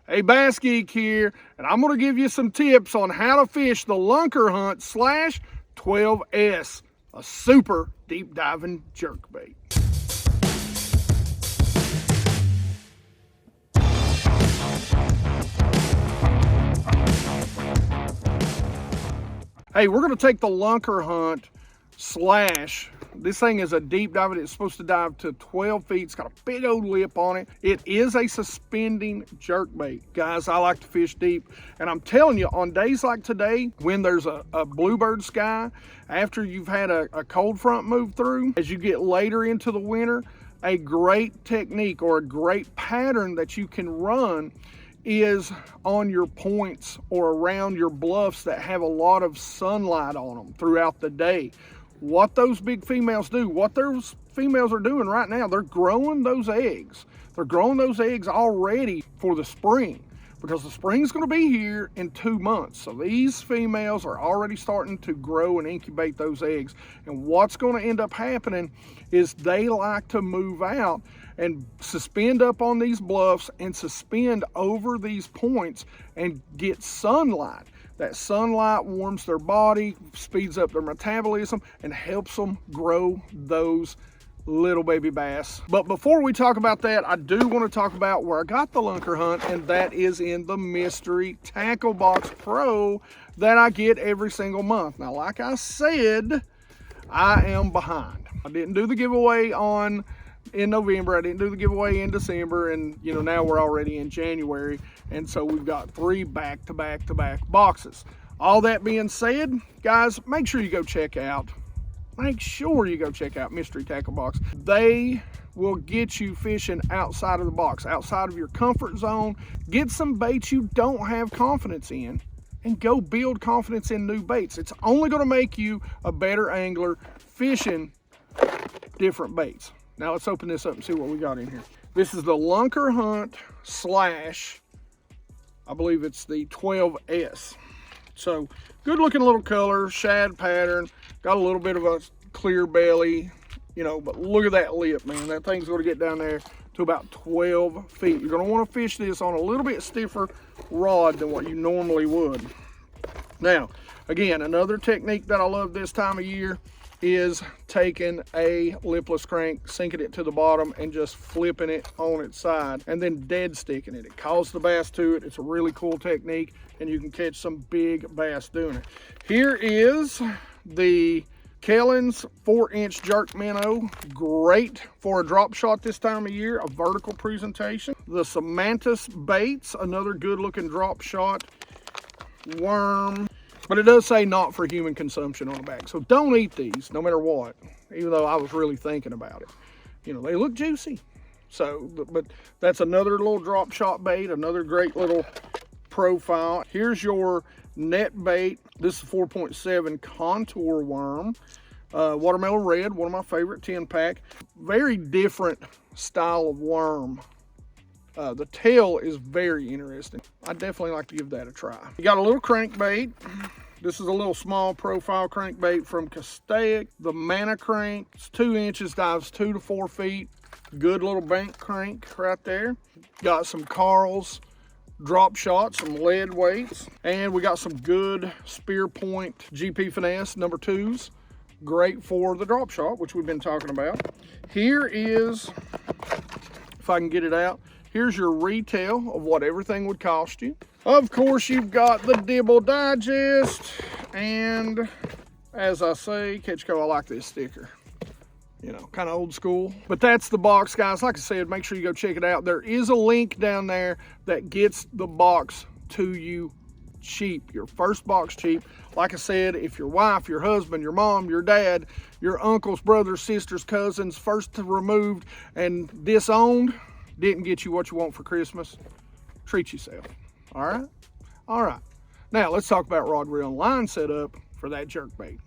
Hey, BassGeek here, and I'm going to give you some tips on how to fish the Lunker Hunt slash 12S, a super deep diving jerkbait. Hey, we're going to take the Lunker Hunt slash, this thing is a deep dive. It's supposed to dive to 12 feet. It's got a big old lip on it. It is a suspending jerkbait. Guys, I like to fish deep. And I'm telling you, on days like today, when there's a bluebird sky, after you've had a cold front move through, as you get later into the winter, a great technique or a great pattern that you can run is on your points or around your bluffs that have a lot of sunlight on them throughout the day. What those big females do, what those females are doing right now, they're growing those eggs. They're growing those eggs already for the spring, because the spring's going to be here in 2 months. So these females are already starting to grow and incubate those eggs. And what's going to end up happening is they like to move out and suspend up on these bluffs and suspend over these points and get sunlight. That sunlight warms their body, speeds up their metabolism, and helps them grow those little baby bass. But before we talk about that, I do want to talk about where I got the Lunker Hunt, and that is in the Mystery Tackle Box Pro that I get every single month. Now, like I said, I am behind. I didn't do the giveaway in November. I didn't do the giveaway in December, and now we're already in January, and so we've got 3 back-to-back boxes. All that being said, guys, make sure you go check out Mystery Tackle Box. They will get you fishing outside of the box, outside of your comfort zone. Get some baits you don't have confidence in, and go build confidence in new baits. It's only going to make you a better angler fishing different baits. Now let's open this up and see what we got in here. This is the Lunker Hunt slash, I believe it's the 12S. So good looking little color, shad pattern, got a little bit of a clear belly, but look at that lip, man. That thing's going to get down there to about 12 feet. You're going to want to fish this on a little bit stiffer rod than what you normally would. Now, again, another technique that I love this time of year is taking a lipless crank, sinking it to the bottom, and just flipping it on its side, and then dead sticking it. It calls the bass to it. It's a really cool technique, and you can catch some big bass doing it. Here is the Kellen's 4-inch jerk minnow, great for a drop shot this time of year, a vertical presentation. The Semantis baits, another good looking drop shot worm. But it does say not for human consumption on the back. So don't eat these, no matter what, even though I was really thinking about it. They look juicy. So, but that's another little drop shot bait, another great little profile. Here's your net bait. This is 4.7 contour worm. Watermelon red, one of my favorite 10-pack. Very different style of worm. The tail is very interesting. I definitely like to give that a try. You got a little crankbait. This is a little small profile crankbait from Castaic. The Mana crank. It's 2 inches, dives 2 to 4 feet. Good little bank crank right there. Got some Carl's drop shots, some lead weights, and we got some good spear point GP finesse number 2s. Great for the drop shot, which we've been talking about. Here is, if I can get it out, here's your retail of what everything would cost you. Of course, you've got the Dibble Digest, and as I say, Ketchco, I like this sticker. Kind of old school. But that's the box, guys. Like I said, make sure you go check it out. There is a link down there that gets the box to you cheap, your first box cheap. Like I said, if your wife, your husband, your mom, your dad, your uncles, brothers, sisters, cousins, first removed and disowned, didn't get you what you want for Christmas, treat yourself. All right. Now let's talk about rod, reel, and line setup for that jerkbait.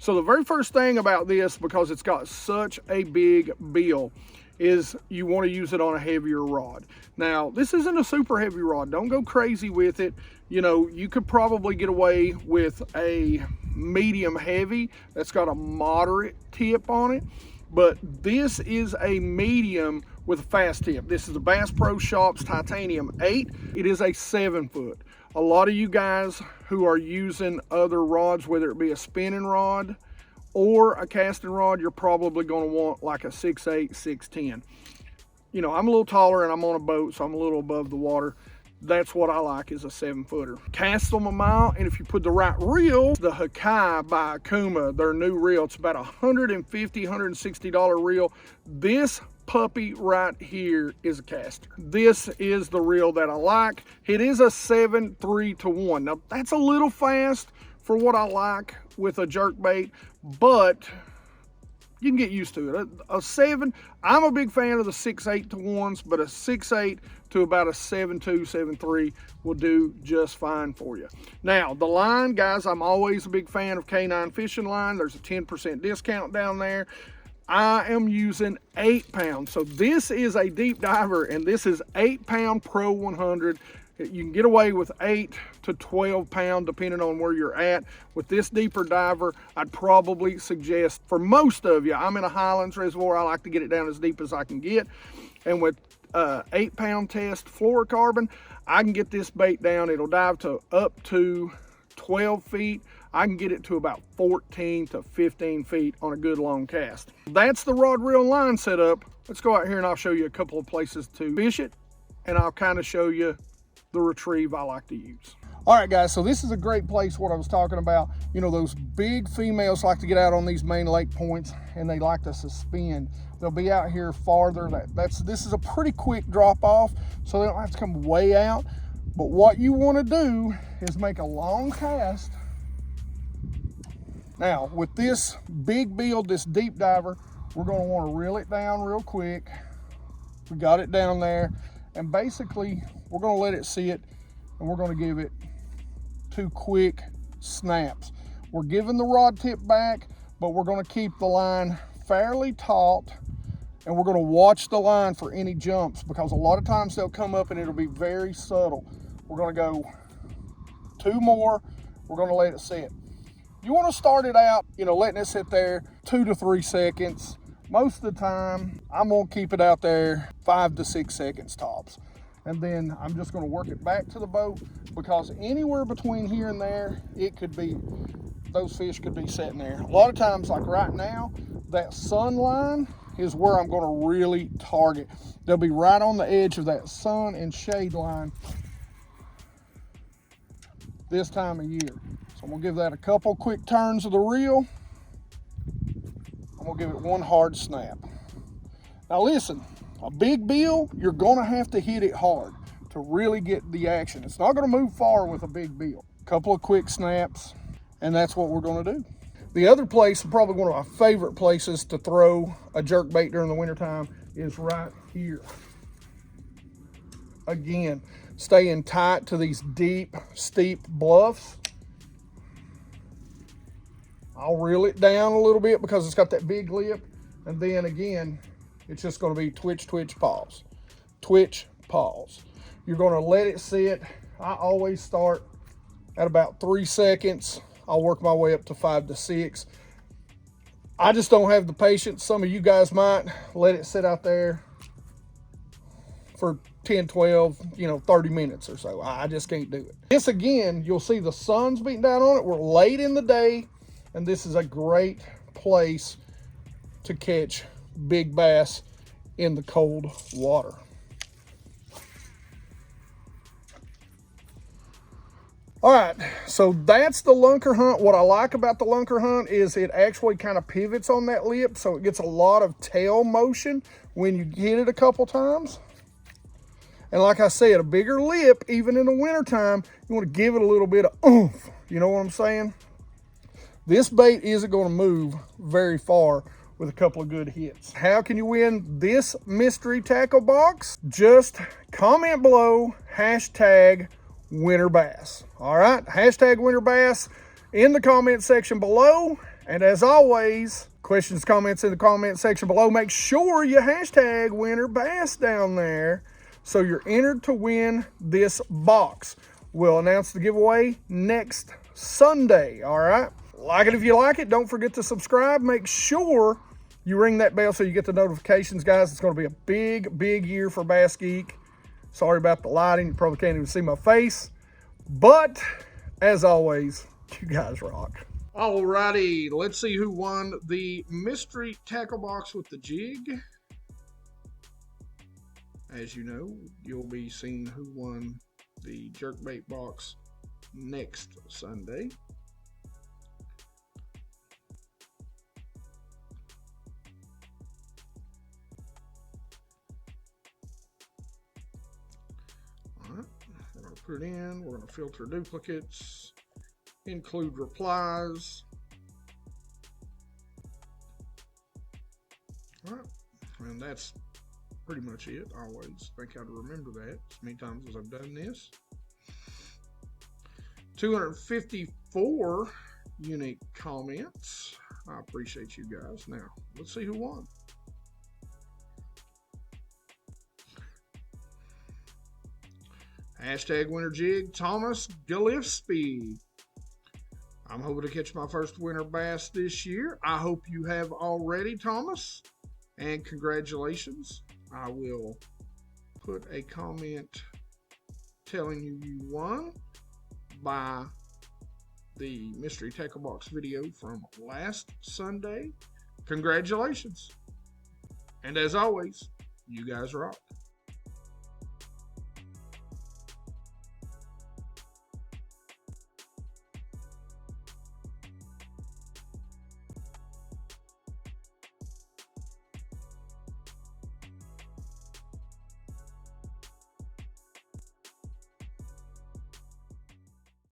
So the very first thing about this, because it's got such a big bill, is you want to use it on a heavier rod. Now, this isn't a super heavy rod. Don't go crazy with it. You could probably get away with a medium heavy that's got a moderate tip on it, but this is a medium with a fast tip. This is a Bass Pro Shops Titanium 8. It is a 7-foot. A lot of you guys who are using other rods, whether it be a spinning rod or a casting rod, you're probably going to want like a 6'8", 6'10". You know, I'm a little taller and I'm on a boat, so I'm a little above the water. That's what I like, is a 7-footer. Cast them a mile, and if you put the right reel, the Hakai by Akuma, their new reel, it's about $150, $160 reel. This puppy right here is a caster. This is the reel that I like. It is a 7-3-1. Now that's a little fast for what I like with a jerkbait, but you can get used to it. A 7, I'm a big fan of the 6-8-1s, but a 6-8 to about a 7-2, 7-3 will do just fine for you. Now, the line, guys, I'm always a big fan of K9 Fishing Line. There's a 10% discount down there. I am using 8 pounds. So this is a deep diver, and this is 8-pound Pro 100. You can get away with 8 to 12 pound, depending on where you're at. With this deeper diver, I'd probably suggest, for most of you, I'm in a Highlands reservoir. I like to get it down as deep as I can get. And with 8-pound test fluorocarbon, I can get this bait down. It'll dive to up to 12 feet. I can get it to about 14 to 15 feet on a good long cast. That's the rod, reel, and line setup. Let's go out here and I'll show you a couple of places to fish it, and I'll kind of show you the retrieve I like to use. All right, guys, so this is a great place, what I was talking about. You know, those big females like to get out on these main lake points, and they like to suspend. They'll be out here farther. This is a pretty quick drop off, so they don't have to come way out. But what you want to do is make a long cast. Now, with this big build, this deep diver, we're going to want to reel it down real quick. We got it down there, and basically we're going to let it sit, and we're going to give it 2 quick snaps. We're giving the rod tip back, but we're going to keep the line fairly taut, and we're going to watch the line for any jumps, because a lot of times they'll come up and it'll be very subtle. We're going to go 2 more. We're going to let it sit. You want to start it out, you know, letting it sit there 2 to 3 seconds. Most of the time, I'm going to keep it out there 5 to 6 seconds tops. And then I'm just going to work it back to the boat, because anywhere between here and there, it could be, those fish could be sitting there. A lot of times, like right now, that sun line is where I'm going to really target. They'll be right on the edge of that sun and shade line this time of year. So I'm going to give that a couple quick turns of the reel. I'm going to give it 1 hard snap. Now listen, a big bill, you're going to have to hit it hard to really get the action. It's not going to move far with a big bill. A couple of quick snaps, and that's what we're going to do. The other place, probably one of my favorite places to throw a jerkbait during the wintertime, is right here. Again, staying tight to these deep, steep bluffs. I'll reel it down a little bit because it's got that big lip. And then again, it's just going to be twitch, twitch, pause. Twitch, pause. You're going to let it sit. I always start at about 3 seconds. I'll work my way up to 5 to 6. I just don't have the patience. Some of you guys might let it sit out there for 10, 12, 30 minutes or so. I just can't do it. This again, you'll see the sun's beating down on it. We're late in the day, and this is a great place to catch big bass in the cold water. All right, so that's the lunker hunt. What I like about the lunker hunt is it actually kind of pivots on that lip, so it gets a lot of tail motion when you hit it a couple times. And like I said, a bigger lip, even in the wintertime, you want to give it a little bit of oomph. You know what I'm saying? This bait isn't going to move very far with a couple of good hits. How can you win this mystery tackle box? Just comment below, hashtag winter bass. All right, hashtag winter bass in the comment section below. And as always, questions, comments in the comment section below. Make sure you hashtag winter bass down there so you're entered to win this box. We'll announce the giveaway next Sunday. All right, like it if you like it. Don't forget to subscribe. Make sure You ring that bell so you get the notifications, guys. It's going to be a big year for BassGeek. Sorry about the lighting. You probably can't even see my face. But, as always, you guys rock. Alrighty, let's see who won the mystery tackle box with the jig. As you know, you'll be seeing who won the jerkbait box next Sunday. Alright, we're going to put it in, we're going to filter duplicates, include replies. Alright, and that's pretty much it. I always think how to remember that as many times as I've done this. 254 unique comments. I appreciate you guys. Now, let's see who won. Hashtag winner jig, Thomas Gillespie. I'm hoping to catch my first winter bass this year. I hope you have already, Thomas. And congratulations. I will put a comment telling you you won by the mystery tackle box video from last Sunday. Congratulations. And as always, you guys rock.